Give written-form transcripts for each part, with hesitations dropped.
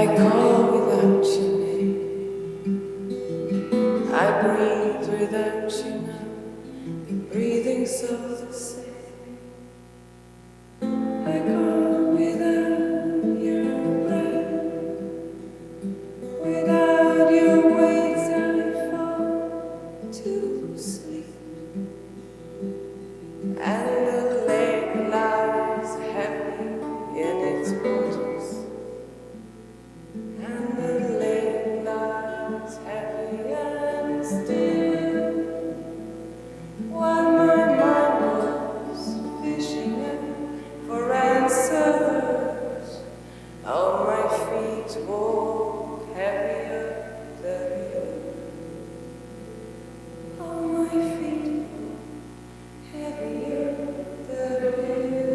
I call without your name. I breathe without you now. The breathing's all the same. I call without your breath. Without your ways I fall to sleep. And the lake lies heavy in its waters. And the lake lies heavy and still. While my mind was fishing for answers, all my feet walk heavier than you. All my feet walk heavier than you.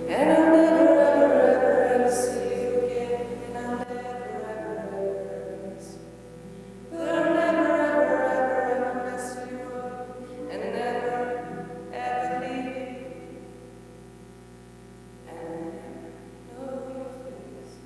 And I'll never, ever, ever, ever see you again. And I'll never, ever, ever miss you. But I'll never, ever, ever, ever mess you up. And never, ever leave you. And I'll never know your face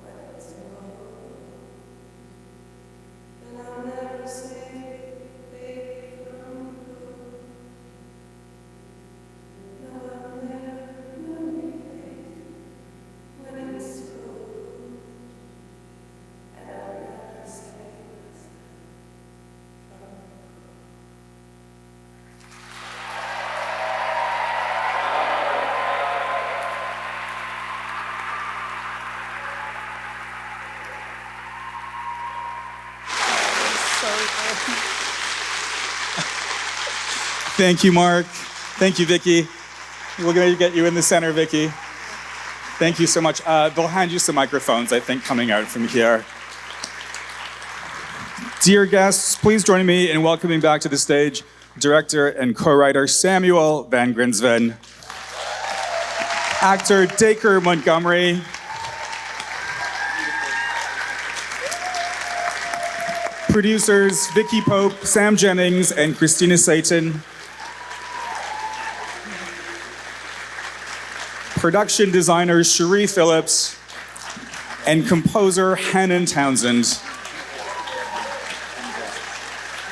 when it's over. And I'll never save you, baby, from the cold. No, I'll never see your face when it's over. And I'll never save you from the cold. Thank you, Mark. Thank you, Vicky. We're going to get you in the center, Vicky. Thank you so much. They'll hand you some microphones, I think, coming out from here. Dear guests, please join me in welcoming back to the stage director and co-writer Samuel Van Grinsven, actor Dacre Montgomery, producers Vicky Pope, Sam Jennings, and Christina Satan, production designers Cherie Phillips, and composer Hannon Townsend.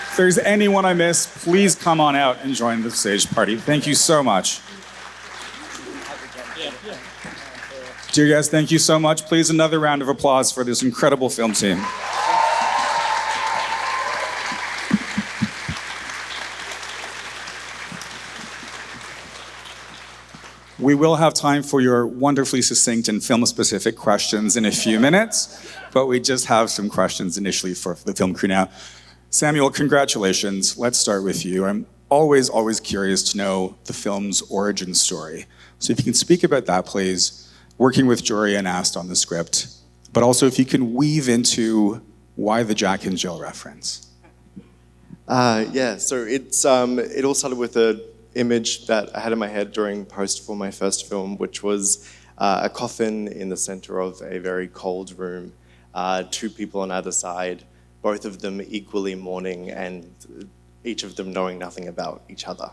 If there's anyone I miss, please come on out and join the stage party. Thank you so much. Dear guests, thank you so much. Please, another round of applause for this incredible film team. We will have time for your wonderfully succinct and film-specific questions in a few minutes, but we just have some questions initially for the film crew now. Samuel, congratulations. Let's start with you. I'm always curious to know the film's origin story. So if you can speak about that, please, working with Jory and Ast on the script, but also if you can weave into Why the Jack and Jill reference? Yeah, so it all started with an image that I had in my head during post for my first film, which was a coffin in the center of a very cold room, two people on either side, both of them equally mourning and each of them knowing nothing about each other.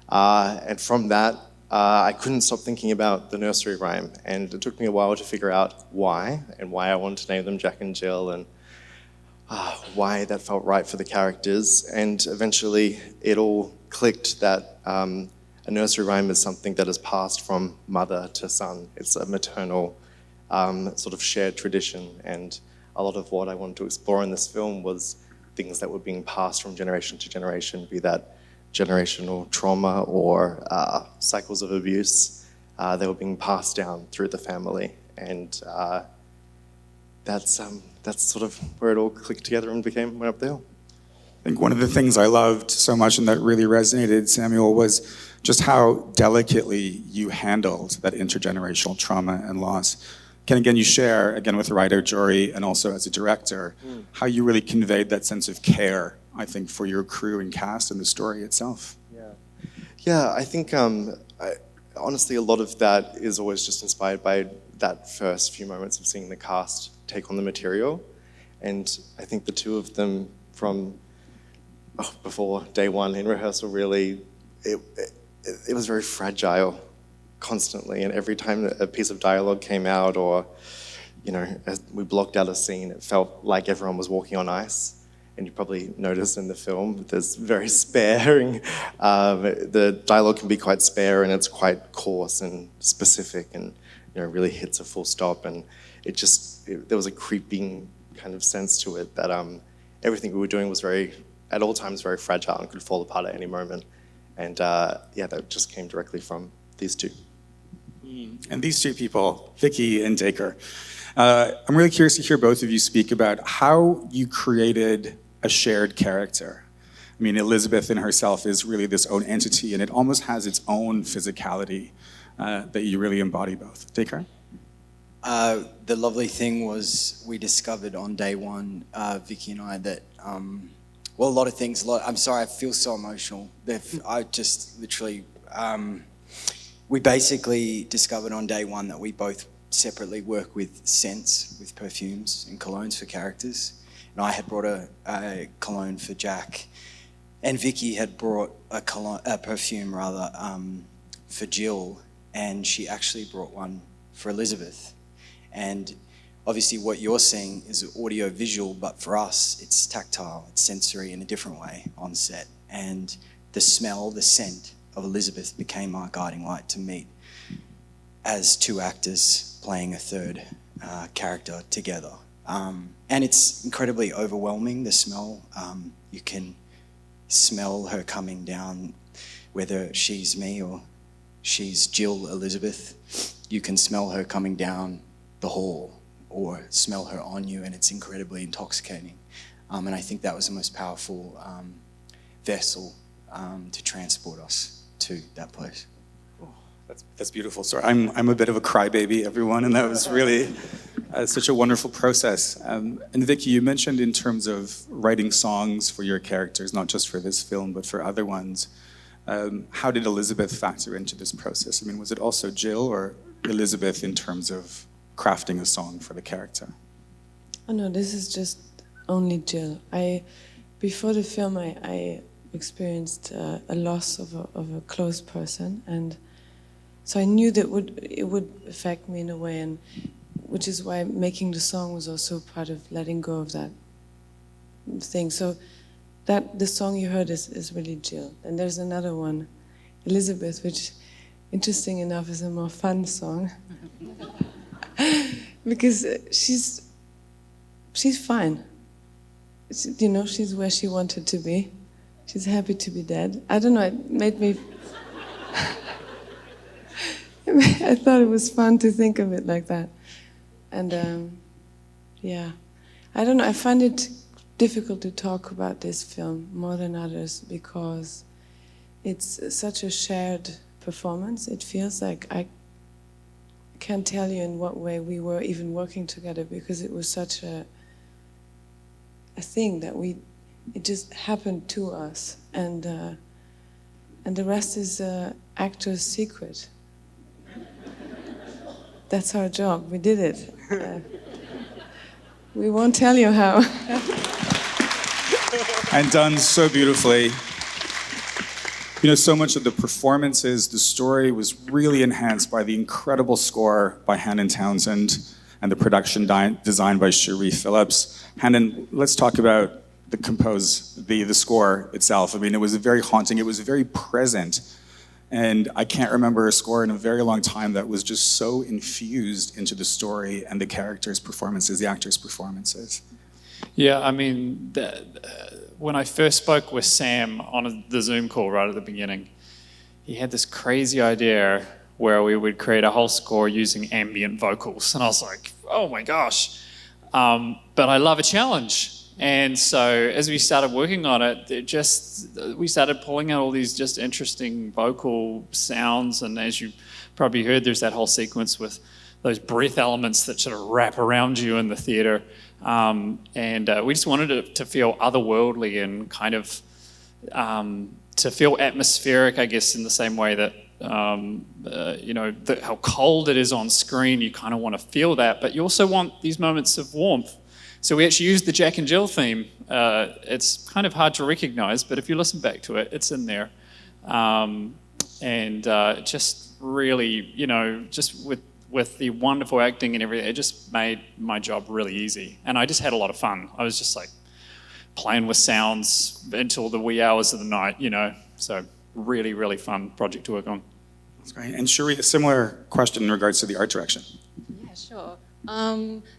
And from that, I couldn't stop thinking about the nursery rhyme, and it took me a while to figure out why, and why I wanted to name them Jack and Jill, and why that felt right for the characters. And eventually it all clicked that a nursery rhyme is something that is passed from mother to son. It's a maternal sort of shared tradition, and a lot of what I wanted to explore in this film was things that were being passed from generation to generation, be that generational trauma or cycles of abuse. They were being passed down through the family, and that's sort of where it all clicked together and went up the hill. I think one of the things I loved so much and that really resonated, Samuel, was just how delicately you handled that intergenerational trauma and loss. Can again you share, again with the writer, Jory, and also as a director, how you really conveyed that sense of care, I think, for your crew and cast and the story itself? Yeah, I think honestly a lot of that is always just inspired by that first few moments of seeing the cast take on the material. And I think the two of them from before day one in rehearsal, really, it was very fragile constantly. And every time a piece of dialogue came out or, as we blocked out a scene, it felt like everyone was walking on ice. And you probably noticed in the film, there's very sparing. The dialogue can be quite spare and it's quite coarse and specific and really hits a full stop. And there was a creeping kind of sense to it that everything we were doing was at all times very fragile and could fall apart at any moment. And that just came directly from these two. And these two people, Vicky and Dacre, I'm really curious to hear both of you speak about how you created a shared character. I mean, Elizabeth in herself is really this own entity, and it almost has its own physicality that you really embody both. Dacre? The lovely thing was we discovered on day one, Vicky and I, that, a lot of things, I'm sorry, I feel so emotional. I just literally, we basically discovered on day one that we both separately work with scents, with perfumes and colognes for characters. And I had brought a cologne for Jack, and Vicky had brought a perfume for Jill, and she actually brought one for Elizabeth. And obviously what you're seeing is audio visual, but for us it's tactile, it's sensory in a different way on set. And the smell, the scent of Elizabeth became our guiding light to meet as two actors playing a third character together. And it's incredibly overwhelming, the smell. You can smell her coming down, whether she's me or she's Jill Elizabeth. You can smell her coming down the hall or smell her on you, and it's incredibly intoxicating. And I think that was the most powerful vessel to transport us to that place. That's beautiful. So I'm a bit of a crybaby, everyone, and that was really such a wonderful process. And Vicky, you mentioned in terms of writing songs for your characters, not just for this film, but for other ones. How did Elizabeth factor into this process? I mean, was it also Jill or Elizabeth in terms of crafting a song for the character? Oh no, this is just only Jill. Before the film, I experienced a loss of a close person, and so I knew that it would affect me in a way, and which is why making the song was also part of letting go of that thing. So that the song you heard is really Jill, and there's another one, Elizabeth, which, interesting enough, is a more fun song because she's fine. She's where she wanted to be. She's happy to be dead. I don't know. It made me. I thought it was fun to think of it like that. And I don't know, I find it difficult to talk about this film more than others because it's such a shared performance. It feels like I can't tell you in what way we were even working together because it was such a a thing that it just happened to us, and the rest is actor's secret. That's our job. We did it. We won't tell you how. And done so beautifully. You know, so much of the performances, the story was really enhanced by the incredible score by Hannon Townsend and the production design by Cherie Phillips. Hannon, let's talk about the score itself. I mean, it was very haunting. It was very present. And I can't remember a score in a very long time that was just so infused into the story and the characters' performances, the actors' performances. Yeah, I mean, when I first spoke with Sam on the Zoom call right at the beginning, he had this crazy idea where we would create a whole score using ambient vocals. And I was like, oh my gosh. But I love a challenge. And so as we started working on it, we started pulling out all these just interesting vocal sounds. And as you probably heard, there's that whole sequence with those breath elements that sort of wrap around you in the theater. And we just wanted it to feel otherworldly and kind of to feel atmospheric, I guess, in the same way that, how cold it is on screen, you kind of want to feel that, but you also want these moments of warmth. So we actually used the Jack and Jill theme. It's kind of hard to recognize, but if you listen back to it, it's in there. Just really, just with the wonderful acting and everything, it just made my job really easy. And I just had a lot of fun. I was just like playing with sounds until the wee hours of the night, So really, really fun project to work on. That's great. And Cherie, a similar question in regards to the art direction. Yeah, sure.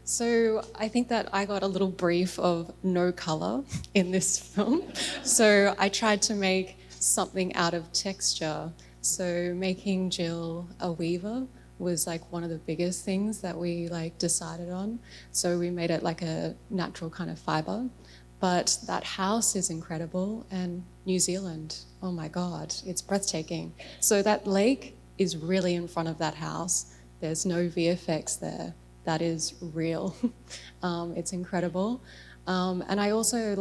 So I think that I got a little brief of no color in this film. So I tried to make something out of texture. So making Jill a weaver was like one of the biggest things that we decided on. So we made it like a natural kind of fiber. But that house is incredible, and New Zealand, oh my God, it's breathtaking. So that lake is really in front of that house. There's no VFX there. That is real. It's incredible. And I also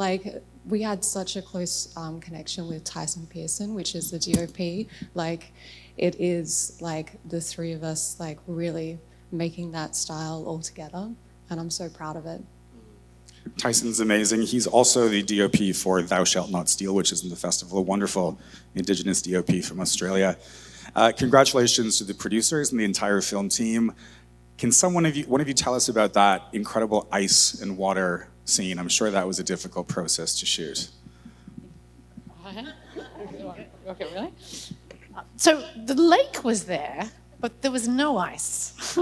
we had such a close connection with Tyson Pearson, which is the DOP. It is the three of us really making that style all together. And I'm so proud of it. Tyson's amazing. He's also the DOP for Thou Shalt Not Steal, which is in the festival. A wonderful Indigenous DOP from Australia. Congratulations to the producers and the entire film team. Can one of you tell us about that incredible ice and water scene? I'm sure that was a difficult process to shoot. Okay, really? So the lake was there, but there was no ice.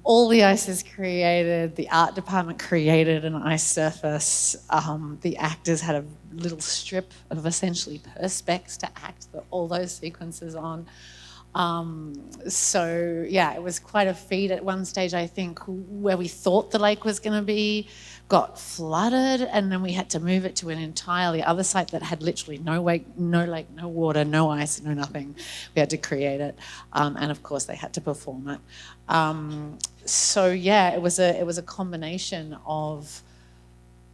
All the ice is created. The art department created an ice surface. The actors had a little strip of essentially perspex to act all those sequences on. It was quite a feat at one stage, I think, where we thought the lake was going to be, got flooded, and then we had to move it to an entirely other site that had literally no lake, no water, no ice, no nothing. We had to create it, and of course they had to perform it. It was a combination of,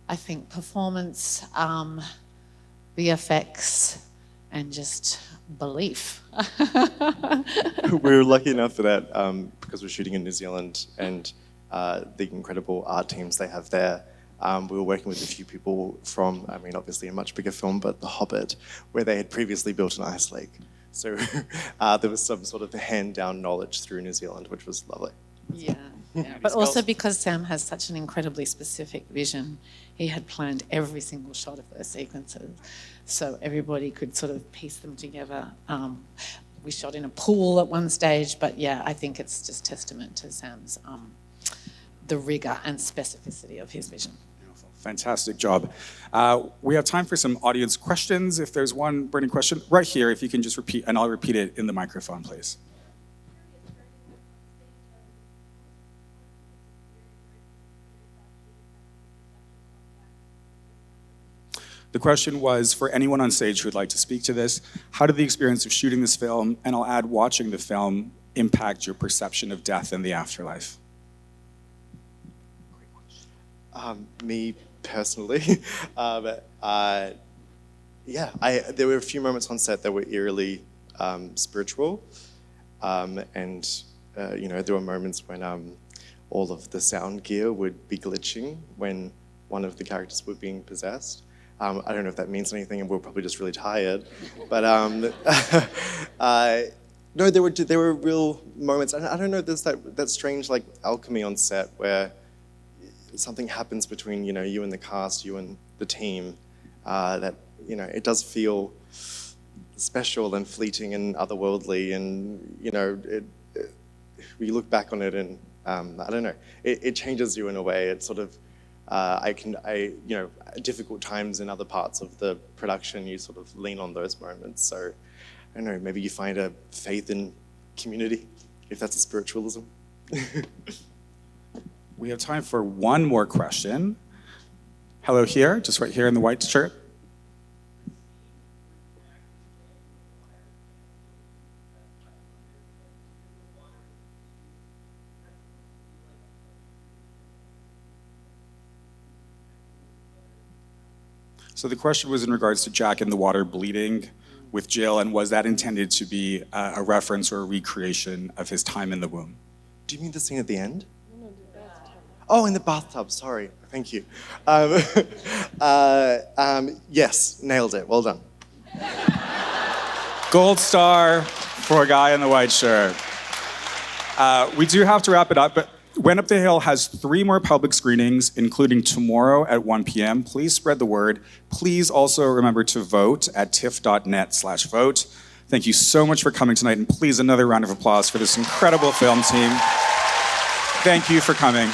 I think, performance, VFX, and just belief. We were lucky enough for that because we're shooting in New Zealand and the incredible art teams they have there. We were working with a few people from, obviously a much bigger film, but The Hobbit, where they had previously built an ice lake. So there was some sort of hand-down knowledge through New Zealand, which was lovely. Yeah. But also because Sam has such an incredibly specific vision, he had planned every single shot of those sequences, so everybody could sort of piece them together. We shot in a pool at one stage, but yeah, I think it's just testament to Sam's the rigor and specificity of his vision. Beautiful. Fantastic job. We have time for some audience questions. If there's one burning question, right here, if you can just repeat, and I'll repeat it in the microphone, please. The question was, for anyone on stage who would like to speak to this, how did the experience of shooting this film, and I'll add watching the film, impact your perception of death and the afterlife? Me personally, there were a few moments on set that were eerily spiritual, and there were moments when all of the sound gear would be glitching when one of the characters were being possessed. I don't know if that means anything, and we're probably just really tired, but no, there were real moments. And I don't know, there's that strange like alchemy on set where something happens between you and the cast, you and the team, that it does feel special and fleeting and otherworldly, and we look back on it and I don't know, it changes you in a way. It's sort of difficult times in other parts of the production, you sort of lean on those moments. So I don't know, maybe you find a faith in community, if that's a spiritualism. We have time for one more question. Hello here, just right here in the white shirt. So the question was in regards to Jack in the water bleeding with Jill, and was that intended to be a reference or a recreation of his time in the womb? Do you mean the scene at the end? No, the bathtub. Oh, in the bathtub, sorry. Thank you. Yes, nailed it. Well done. Gold star for a guy in the white shirt. We do have to wrap it up, but Went Up the Hill has 3 more public screenings, including tomorrow at 1 p.m. Please spread the word. Please also remember to vote at tiff.net/vote. Thank you so much for coming tonight, and please another round of applause for this incredible film team. Thank you for coming.